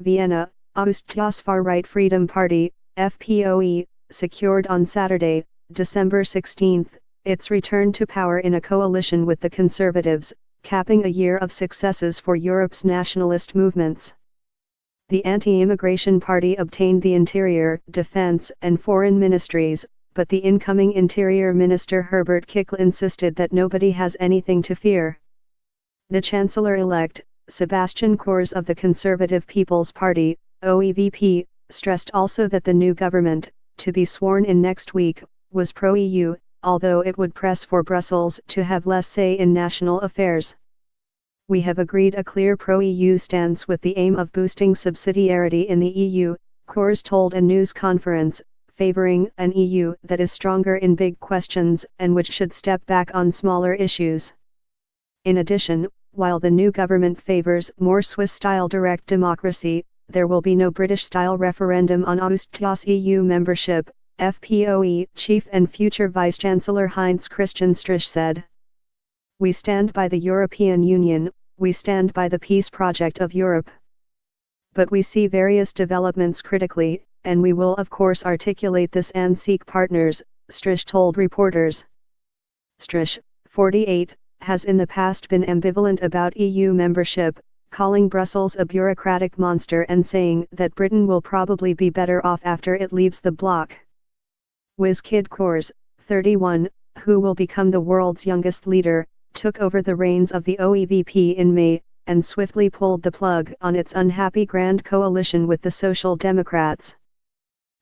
Vienna, Austria's far-right Freedom Party, FPOE, secured on Saturday, December 16, its return to power in a coalition with the Conservatives, capping a year of successes for Europe's nationalist movements. The anti-immigration party obtained the Interior, Defense and Foreign Ministries, but the incoming Interior Minister Herbert Kickl insisted that nobody has anything to fear. The Chancellor-elect, Sebastian Kurz of the Conservative People's Party, OEVP, stressed also that the new government, to be sworn in next week, was pro-EU, although it would press for Brussels to have less say in national affairs. We have agreed a clear pro-EU stance with the aim of boosting subsidiarity in the EU, Kurz told a news conference, favoring an EU that is stronger in big questions and which should step back on smaller issues. In addition, while the new government favors more Swiss-style direct democracy, there will be no British-style referendum on Austria's EU membership, FPOE chief and future Vice-Chancellor Heinz Christian Strich said. We stand by the European Union, we stand by the peace project of Europe. But we see various developments critically, and we will of course articulate this and seek partners, Strich told reporters. Strich, 48, has in the past been ambivalent about EU membership, calling Brussels a bureaucratic monster and saying that Britain will probably be better off after it leaves the bloc. Wizkid Kurz, 31, who will become the world's youngest leader, took over the reins of the OEVP in May, and swiftly pulled the plug on its unhappy grand coalition with the Social Democrats.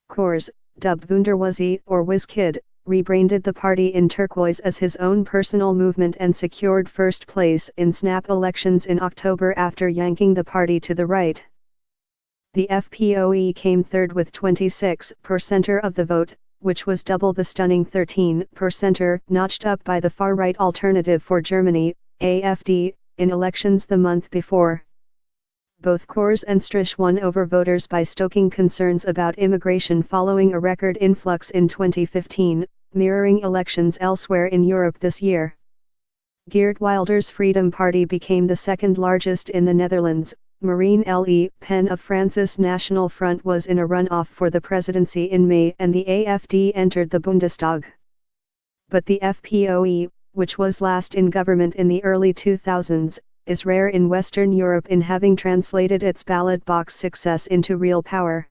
Kurz, dubbed Wunderwuzzi or Wizkid, rebranded the party in turquoise as his own personal movement and secured first place in snap elections in October after yanking the party to the right. The FPOE came third with 26% of the vote, which was double the stunning 13% notched up by the far-right Alternative for Germany, AfD, in elections the month before. Both Kurz and Strich won over voters by stoking concerns about immigration following a record influx in 2015, mirroring elections elsewhere in Europe this year. Geert Wilders' Freedom Party became the second largest in the Netherlands. Marine Le Pen of France's National Front was in a runoff for the presidency in May and the AfD entered the Bundestag. But the FPOE, which was last in government in the early 2000s, is rare in Western Europe in having translated its ballot box success into real power.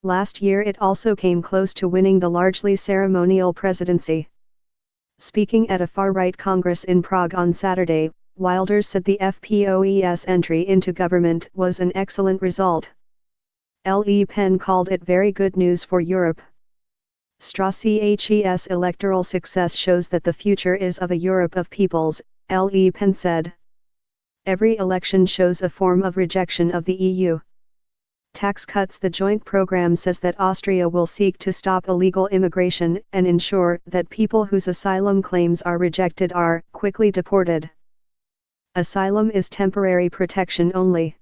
Last year it also came close to winning the largely ceremonial presidency. Speaking at a far-right congress in Prague on Saturday, Wilders said the FPOE's entry into government was an excellent result. Le Pen called it very good news for Europe. Strach's electoral success shows that the future is of a Europe of peoples, Le Pen said. Every election shows a form of rejection of the EU. Tax cuts. The joint program says that Austria will seek to stop illegal immigration and ensure that people whose asylum claims are rejected are quickly deported. Asylum is temporary protection only.